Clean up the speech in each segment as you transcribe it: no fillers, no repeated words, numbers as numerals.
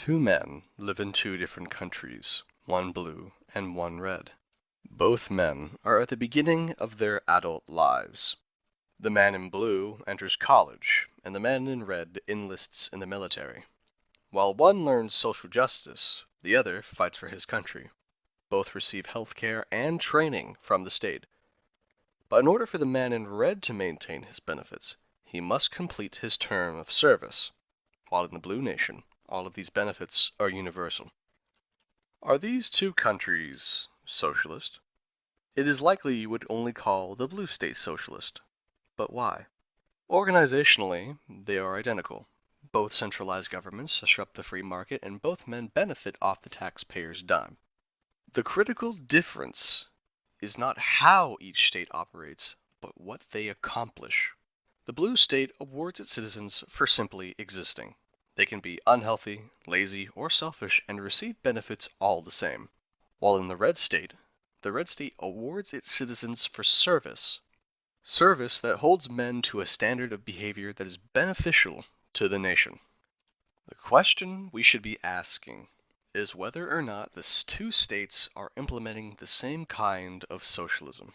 Two men live in two different countries, one blue and one red. Both men are at the beginning of their adult lives. The man in blue enters college, and the man in red enlists in the military. While one learns social justice, the other fights for his country. Both receive health care and training from the state. But in order for the man in red to maintain his benefits, he must complete his term of service, while in the blue nation, all of these benefits are universal. Are these two countries socialist? It is likely you would only call the blue state socialist. But why? Organizationally, they are identical. Both centralized governments disrupt the free market, and both men benefit off the taxpayer's dime. The critical difference is not how each state operates, but what they accomplish. The blue state awards its citizens for simply existing. They can be unhealthy, lazy, or selfish and receive benefits all the same. While in the red state awards its citizens for service. Service that holds men to a standard of behavior that is beneficial to the nation. The question we should be asking is whether or not the two states are implementing the same kind of socialism.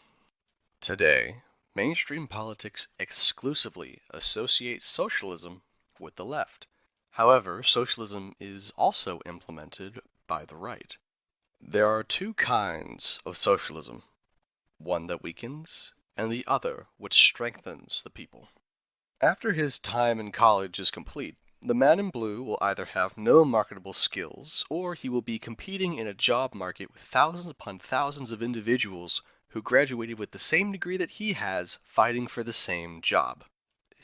Today, mainstream politics exclusively associate socialism with the left. However, socialism is also implemented by the right. There are two kinds of socialism, one that weakens and the other which strengthens the people. After his time in college is complete, the man in blue will either have no marketable skills, or he will be competing in a job market with thousands upon thousands of individuals who graduated with the same degree that he has, fighting for the same job.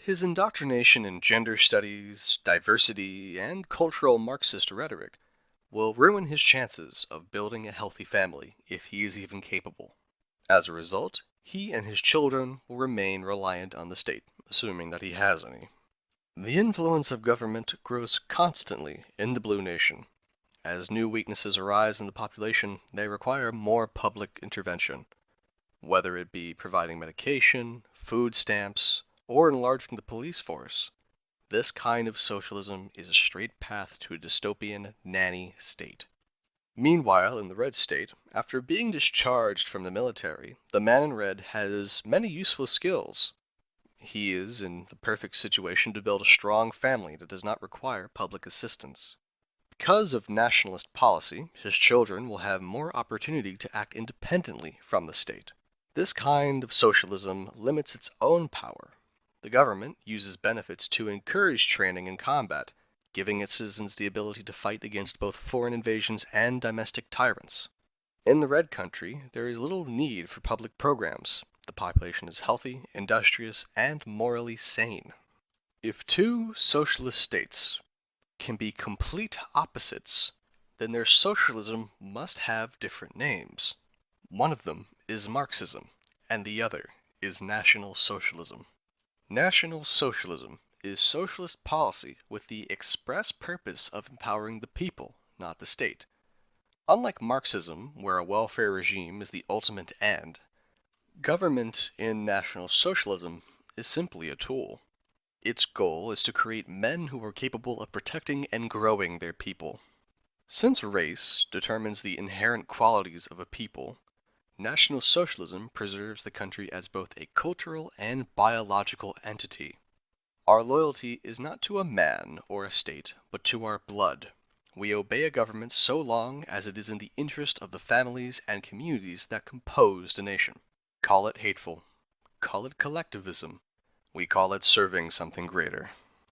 His indoctrination in gender studies, diversity, and cultural Marxist rhetoric will ruin his chances of building a healthy family if he is even capable. As a result, he and his children will remain reliant on the state, assuming that he has any. The influence of government grows constantly in the blue nation. As new weaknesses arise in the population, they require more public intervention, whether it be providing medication, food stamps, or enlarging the police force. This kind of socialism is a straight path to a dystopian nanny state. Meanwhile, in the red state, after being discharged from the military, the man in red has many useful skills. He is in the perfect situation to build a strong family that does not require public assistance. Because of nationalist policy, his children will have more opportunity to act independently from the state. This kind of socialism limits its own power. The government uses benefits to encourage training in combat, giving its citizens the ability to fight against both foreign invasions and domestic tyrants. In the red country, there is little need for public programs. The population is healthy, industrious, and morally sane. If two socialist states can be complete opposites, then their socialism must have different names. One of them is Marxism, and the other is National Socialism. National Socialism is socialist policy with the express purpose of empowering the people, not the state. Unlike Marxism, where a welfare regime is the ultimate end, government in National Socialism is simply a tool. Its goal is to create men who are capable of protecting and growing their people. Since race determines the inherent qualities of a people, National Socialism preserves the country as both a cultural and biological entity. Our loyalty is not to a man or a state, but to our blood. We obey a government so long as it is in the interest of the families and communities that compose the nation. Call it hateful, call it collectivism, we call it serving something greater.